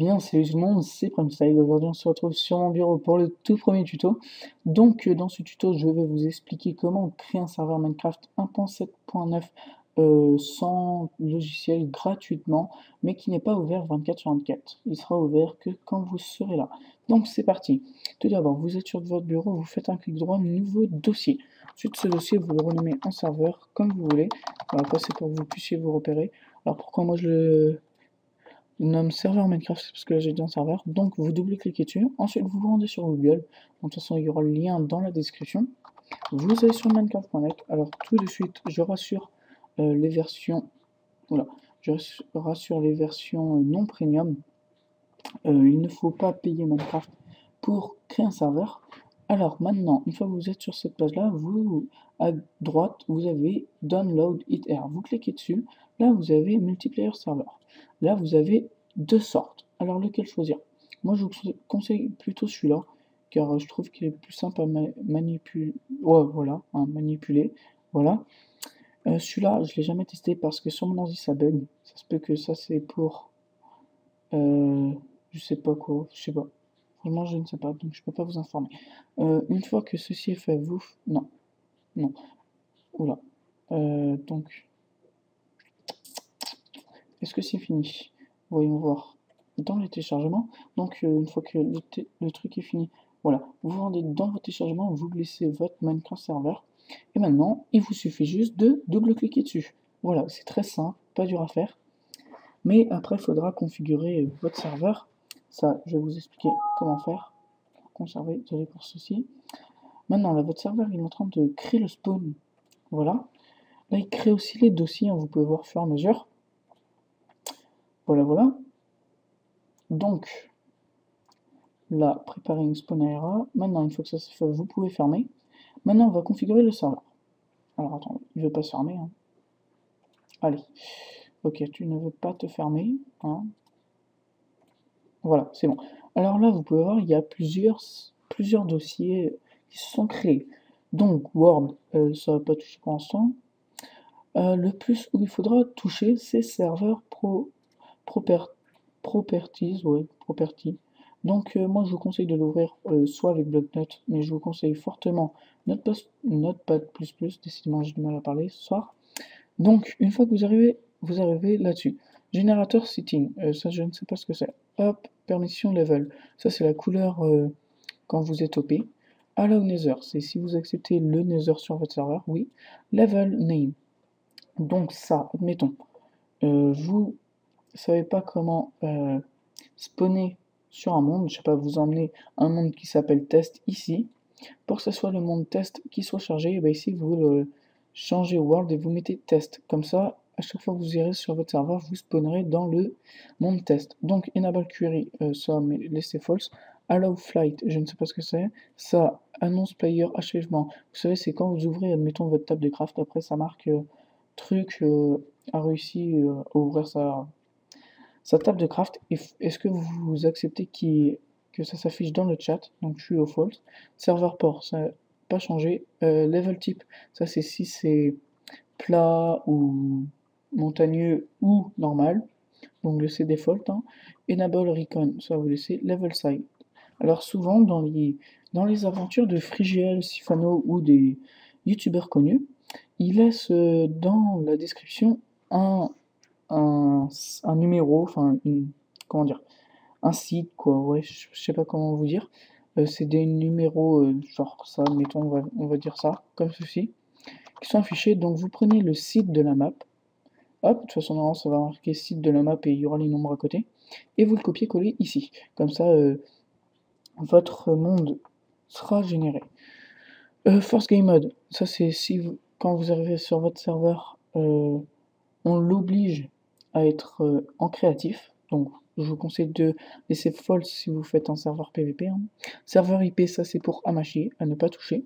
bien, salut tout le monde, c'est PrimeStyle. Aujourd'hui, on se retrouve sur mon bureau pour le tout premier tuto. Donc, dans ce tuto, je vais vous expliquer comment créer un serveur Minecraft 1.7.9 sans logiciel gratuitement, mais qui n'est pas ouvert 24 sur 24. Il sera ouvert que quand vous serez là. Donc, c'est parti. Tout d'abord, vous êtes sur votre bureau, vous faites un clic droit, nouveau dossier. Ensuite, ce dossier, vous le renommez en serveur, comme vous voulez. Voilà, ça, c'est pour que vous puissiez vous repérer. Alors, pourquoi moi je le nomme serveur Minecraft, c'est parce que là j'ai dit un serveur, donc vous double-cliquez dessus, ensuite vous vous rendez sur Google, de toute façon il y aura le lien dans la description, vous allez sur minecraft.net, alors tout de suite je rassure les versions, voilà, je rassure les versions non premium, il ne faut pas payer Minecraft pour créer un serveur. Alors maintenant, une fois que vous êtes sur cette page là, vous à droite vous avez Download It Here, vous cliquez dessus, là vous avez Multiplayer Server, là vous avez deux sortes, alors lequel choisir? Moi je vous conseille plutôt celui-là, car je trouve qu'il est plus simple à manipuler, ouais, voilà, hein, manipuler, voilà. Celui-là je l'ai jamais testé parce que sur mon ordi ça bug, ça se peut que ça c'est pour je sais pas quoi, je sais pas. Franchement, je ne sais pas, donc je peux pas vous informer. Une fois que ceci est fait, vous... Non, non. Oula. Donc, est-ce que c'est fini? Voyons voir. Dans les téléchargements, donc une fois que le truc est fini, voilà, vous vous rendez dans vos téléchargements, vous glissez votre Minecraft server, et maintenant, il vous suffit juste de double-cliquer dessus. Voilà, c'est très simple, pas dur à faire. Mais après, il faudra configurer votre serveur. Ça, je vais vous expliquer comment faire. Conserver, désolé pour ceci. Maintenant, là, votre serveur, il est en train de créer le spawn. Voilà. Là, il crée aussi les dossiers, hein, vous pouvez voir au fur et à mesure. Voilà, voilà. Donc, là, préparer une spawn area. Maintenant, une fois que ça c'est fait, vous pouvez fermer. Maintenant, on va configurer le serveur. Alors, attends, il ne veut pas se fermer. Hein. Allez. Ok, tu ne veux pas te fermer. Hein. Voilà, c'est bon. Alors là, vous pouvez voir, il y a plusieurs dossiers qui se sont créés. Donc, Word, ça va pas toucher pour l'instant. Le plus où il faudra toucher, c'est serveur properties, ouais, property. Donc, moi, je vous conseille de l'ouvrir soit avec Blocknote, mais je vous conseille fortement Notepad++, décidément, j'ai du mal à parler ce soir. Donc, une fois que vous arrivez là-dessus. Générateur setting, ça je ne sais pas ce que c'est. Hop, permission level, ça c'est la couleur quand vous êtes OP. Allow Nether, c'est si vous acceptez le Nether sur votre serveur, oui. Level name, donc ça, admettons, vous savez pas comment spawner sur un monde, je sais pas, vous emmenez un monde qui s'appelle test ici. Pour que ce soit le monde test qui soit chargé, et bien ici vous le changez world et vous mettez test. Comme ça, à chaque fois que vous irez sur votre serveur, vous spawnerez dans le monde test. Donc enable query, ça mais laissez false. Allow flight, je ne sais pas ce que c'est. Ça annonce player achèvement. Vous savez, c'est quand vous ouvrez, admettons, votre table de craft, après ça marque truc a réussi à ouvrir sa table de craft. Est-ce que vous acceptez que ça s'affiche dans le chat? Donc true ou false. Serveur port, ça n'a pas changé. Level type, ça c'est si c'est plat ou montagneux ou normal. Donc le c'est default. Hein. Enable recon, ça vous laissez level size. Alors souvent dans les aventures de Frigiel, Sifano ou des youtubeurs connus, ils laissent dans la description un numéro, enfin comment dire, un site quoi, ouais, je sais pas comment vous dire. C'est des numéros, genre ça, mettons, on va dire ça, comme ceci, qui sont affichés. Donc vous prenez le site de la map, hop, de toute façon normalement ça va marquer site de la map et il y aura les nombres à côté, et vous le copiez-collez ici. Comme ça, votre monde sera généré. Force Game Mode, ça c'est si quand vous arrivez sur votre serveur, on l'oblige à être en créatif, donc je vous conseille de laisser false si vous faites un serveur PVP. Hein. Serveur IP, ça c'est pour Amachi, à ne pas toucher.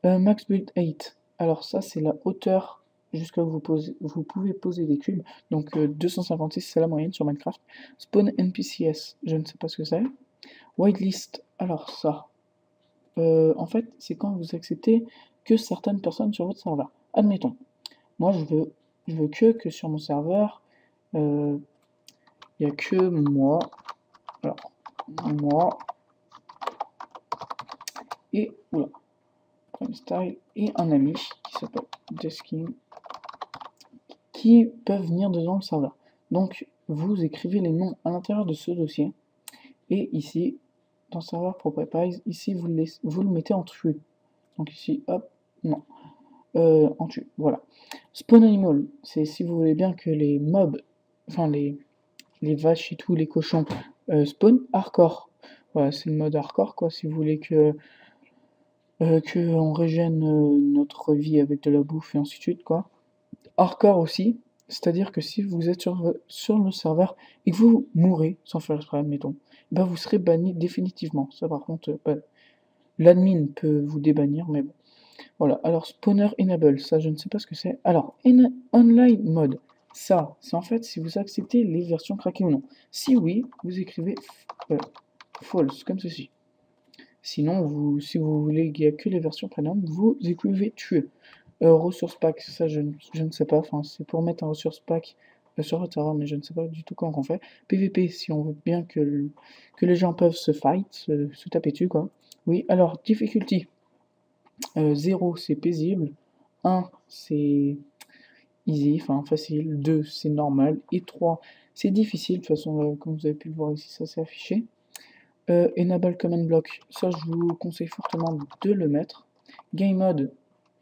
Max Build 8, alors ça c'est la hauteur jusqu'à où vous pouvez poser des cubes, donc 256 c'est la moyenne sur Minecraft. Spawn NPCS, je ne sais pas ce que c'est. Whitelist, alors ça, en fait c'est quand vous acceptez que certaines personnes sur votre serveur. Admettons, moi je veux que sur mon serveur, il n'y a que moi, Alors, moi, et, oula, Prime Style, et un ami qui s'appelle Deskin, qui peuvent venir dedans le serveur. Donc, vous écrivez les noms à l'intérieur de ce dossier, et ici, dans serveur properties, ici, vous le mettez en true. Donc ici, hop, non, en true, voilà. Spawn animal, c'est si vous voulez bien que les mobs, enfin les vaches et tout, les cochons, spawn hardcore. Voilà, c'est le mode hardcore, quoi, si vous voulez que on régène notre vie avec de la bouffe et ainsi de suite, quoi. Hardcore aussi, c'est-à-dire que si vous êtes sur le serveur et que vous mourrez sans faire exprès, admettons, ben vous serez banni définitivement. Ça par contre, l'admin peut vous débannir, mais bon. Voilà, alors spawner enable, ça je ne sais pas ce que c'est. Alors, online mode, ça, c'est en fait si vous acceptez les versions craquées ou non. Si oui, vous écrivez false, comme ceci. Sinon, si vous voulez qu'il n'y a que les versions premium, vous écrivez true. Ressource pack, ça je ne sais pas, enfin c'est pour mettre un ressource pack sur votre serveur, mais je ne sais pas du tout comment on fait. PVP, si on veut bien que les gens peuvent se fight, se taper dessus, quoi. Oui, alors difficulty, 0 c'est paisible, 1 c'est easy, enfin facile, 2 c'est normal, et 3 c'est difficile, de toute façon comme vous avez pu le voir ici, ça s'est affiché. Enable command block, ça je vous conseille fortement de le mettre. Game mode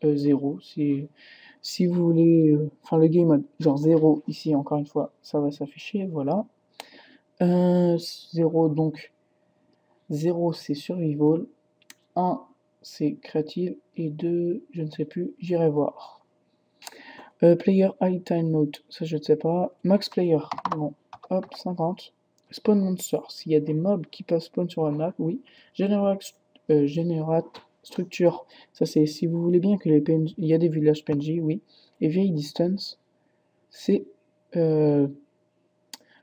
0, si vous voulez, enfin le game mode, genre 0 ici encore une fois, ça va s'afficher, voilà. 0 donc, 0 c'est survival, 1 c'est créative, et 2, je ne sais plus, j'irai voir. Player high time mode, ça je ne sais pas. Max player, bon, hop, 50. Spawn monster, s'il y a des mobs qui peuvent spawn sur la map, oui. Generate structure, ça c'est si vous voulez bien que les PNJ, il y a des villages PNJ, oui. Et vieille distance, c'est la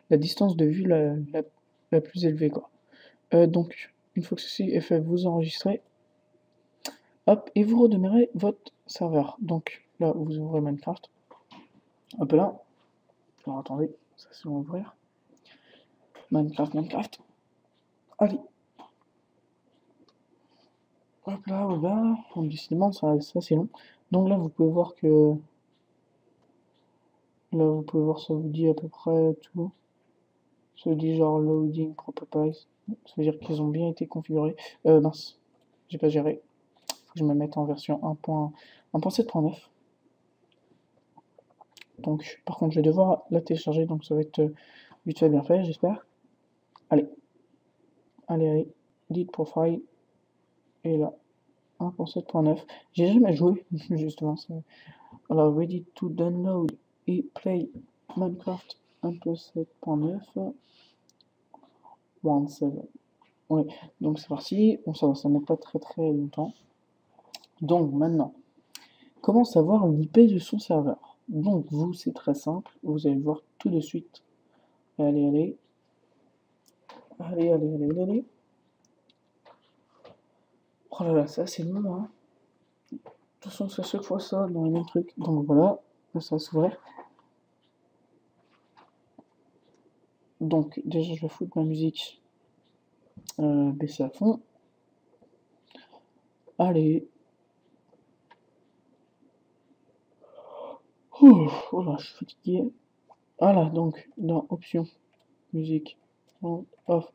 distance de vue la plus élevée, quoi. Donc, une fois que ceci est fait, vous enregistrez, hop, et vous redémarrez votre serveur. Donc là, vous ouvrez Minecraft, hop là. Alors attendez, ça c'est ouvrir. Minecraft. Allez. Hop là, hop là. Donc, décidément, ça c'est long. Donc là, vous pouvez voir que... Là, vous pouvez voir, ça vous dit à peu près tout. Ça vous dit genre loading properties. Ça veut dire qu'ils ont bien été configurés. Mince, j'ai pas géré. Faut que je me mette en version 1.7.9. Donc, par contre, je vais devoir la télécharger, donc ça va être vite fait bien fait, j'espère. Allez. Delete profile. Et là, 1.7.9. J'ai jamais joué, justement. Alors, ready to download et play Minecraft 1.7.9. 1.7. Ouais, donc c'est parti. Bon, ça met pas très longtemps. Donc, maintenant, comment savoir l'IP de son serveur? Donc, vous, c'est très simple. Vous allez le voir tout de suite. Allez. Oh là là, ça c'est long, hein. De toute façon, c'est à chaque fois ça dans les mêmes trucs. Donc voilà, là, ça va s'ouvrir. Donc déjà, je vais foutre ma musique baisser à fond. Allez. Oh là, je suis fatigué. Voilà, donc dans options, musique, on, off.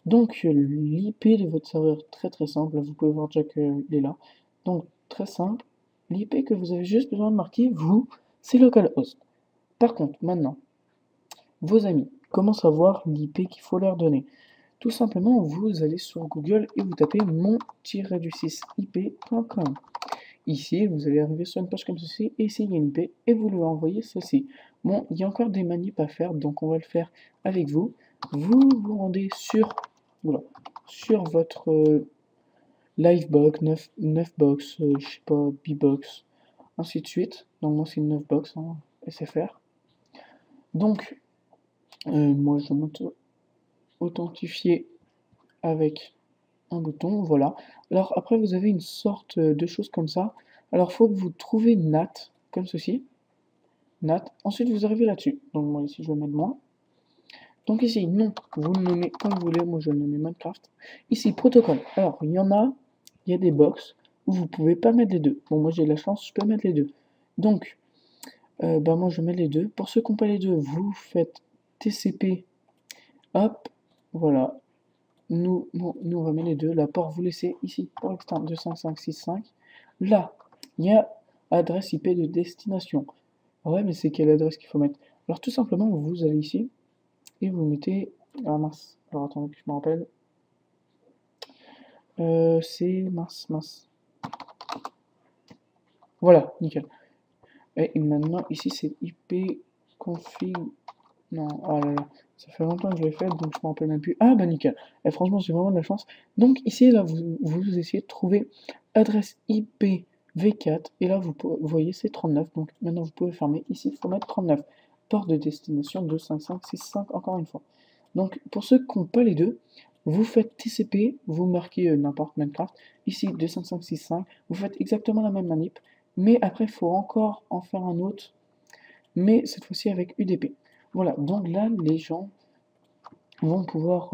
Donc l'IP de votre serveur, très simple. Vous pouvez voir déjà qu'il est là. Donc très simple. L'IP que vous avez juste besoin de marquer, vous, c'est localhost. Par contre, maintenant, vos amis, comment savoir l'IP qu'il faut leur donner? Tout simplement, vous allez sur Google et vous tapez mon-du6ip.com. Ici, vous allez arriver sur une page comme ceci, et ici, il y a une IP, et vous lui envoyez ceci. Bon, il y a encore des manips à faire, donc on va le faire avec vous. Vous vous rendez sur votre Livebox, 9box, je sais pas, Bbox, ainsi de suite. Donc moi, c'est une 9box, hein, SFR. Donc, moi, je vais m'authentifier avec un bouton, voilà. Alors après vous avez une sorte de chose comme ça. Alors faut que vous trouviez NAT, comme ceci. NAT. Ensuite vous arrivez là-dessus. Donc moi ici je vais mettre moi. Donc ici, non, vous le nommez comme vous voulez, moi je le nomme Minecraft. Ici, protocole. Alors, il y a des box où vous pouvez pas mettre les deux. Bon, moi j'ai la chance, je peux mettre les deux. Donc, bah moi je mets les deux. Pour ceux qui n'ont pas les deux, vous faites TCP, hop, voilà. Nous on va mettre les deux. La porte, vous laissez ici, port externe 25565. Là, il y a adresse IP de destination. Ouais, mais c'est quelle adresse qu'il faut mettre? Alors tout simplement, vous allez ici et vous mettez... Ah mince, alors attendez que je me rappelle. C'est mince. Voilà, nickel. Et maintenant, ici, c'est IP config. Non, oh là là, ça fait longtemps que je l'ai fait, donc je me rappelle même plus. Ah bah nickel. Et franchement, j'ai vraiment de la chance. Donc ici, là, vous essayez de trouver adresse IP V4. Et là, vous voyez, c'est 39. Donc maintenant, vous pouvez fermer. Ici, il faut mettre 39. Port de destination 25565, encore une fois. Donc, pour ceux qui n'ont pas les deux, vous faites TCP, vous marquez n'importe Minecraft, ici 25565, vous faites exactement la même manip, mais après, il faut encore en faire un autre, mais cette fois-ci avec UDP. Voilà, donc là, les gens vont pouvoir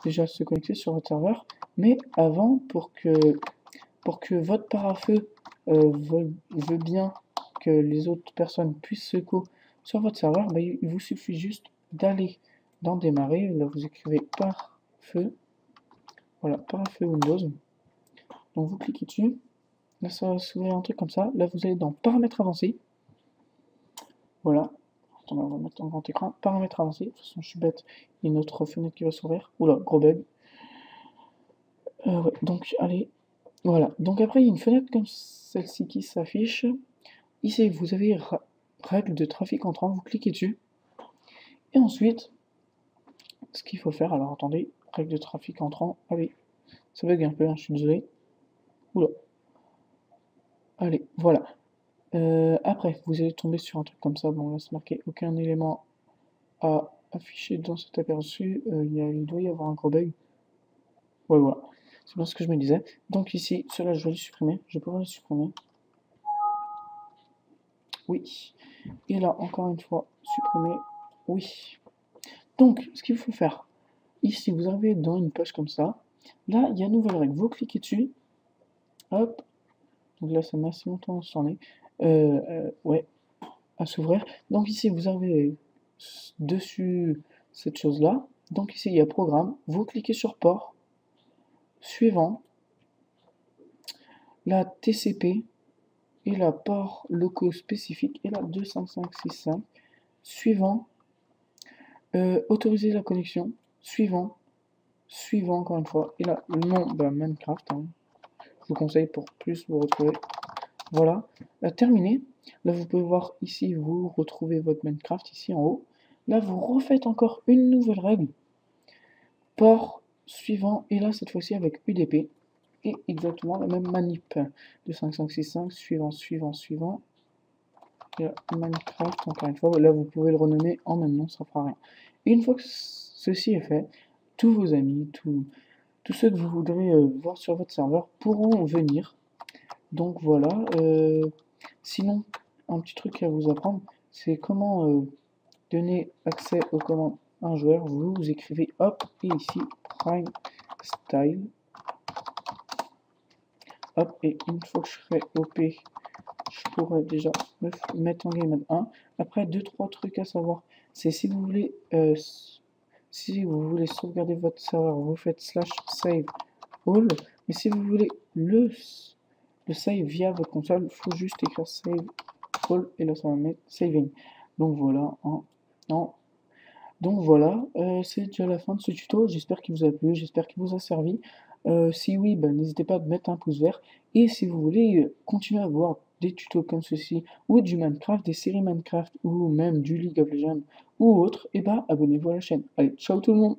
déjà se connecter sur votre serveur, mais avant, pour que votre parafeu veut bien que les autres personnes puissent se co sur votre serveur, bah, il vous suffit juste d'aller dans démarrer, là vous écrivez parfeu, voilà, parfeu Windows, donc vous cliquez dessus, là ça va s'ouvrir un truc comme ça, là vous allez dans paramètres avancés, voilà, attendez, on va mettre en grand écran, paramètres avancés, de toute façon je suis bête, il y a une autre fenêtre qui va s'ouvrir, oula, gros bug, ouais, donc allez, voilà, donc après il y a une fenêtre comme celle-ci qui s'affiche, ici vous avez règles de trafic entrant, vous cliquez dessus, et ensuite, ce qu'il faut faire, alors attendez, règles de trafic entrant, allez, ça bug un peu, hein, je suis désolé, oula, allez, voilà. Après, vous allez tomber sur un truc comme ça, bon là c'est marqué aucun élément à afficher dans cet aperçu, il doit y avoir un gros bug. Ouais, voilà, c'est bien ce que je me disais. Donc ici, cela je vais le supprimer, je vais pouvoir le supprimer. Oui. Et là, encore une fois, supprimer, oui. Donc, ce qu'il faut faire, ici vous arrivez dans une page comme ça, là il y a une nouvelle règle, vous cliquez dessus, hop, donc là ça met assez longtemps à s'en est, ouais, à s'ouvrir. Donc ici vous avez dessus cette chose là, donc ici il y a programme, vous cliquez sur port, suivant, la TCP et la port locaux spécifique et la 25565, suivant, autoriser la connexion, suivant encore une fois, et là le nom de Minecraft, hein, je vous conseille pour plus vous retrouver. Voilà, terminé. Là, vous pouvez voir ici, vous retrouvez votre Minecraft ici en haut. Là, vous refaites encore une nouvelle règle. Port suivant, et là, cette fois-ci avec UDP. Et exactement la même manip. De 5565, suivant. Et là, Minecraft, encore une fois. Là, vous pouvez le renommer en même nom, ça fera rien. Et une fois que ceci est fait, tous vos amis, tous ceux que vous voudrez voir sur votre serveur pourront venir. Donc voilà, sinon, un petit truc à vous apprendre, c'est comment donner accès aux commandes à un joueur. Vous écrivez hop, et ici, prime style. Hop, et une fois que je serai OP, je pourrais déjà me mettre en game mode 1. Après, 2-3 trucs à savoir, c'est si vous voulez sauvegarder votre serveur, vous faites /save all, mais si vous voulez le save via votre console, il faut juste écrire save all et là ça va mettre saving. Donc voilà, donc voilà, c'est déjà la fin de ce tuto. J'espère qu'il vous a plu, j'espère qu'il vous a servi. Si oui, n'hésitez pas à mettre un pouce vert. Et si vous voulez continuer à voir des tutos comme ceci, ou du Minecraft, des séries Minecraft, ou même du League of Legends, ou autre, et abonnez-vous à la chaîne. Allez, ciao tout le monde!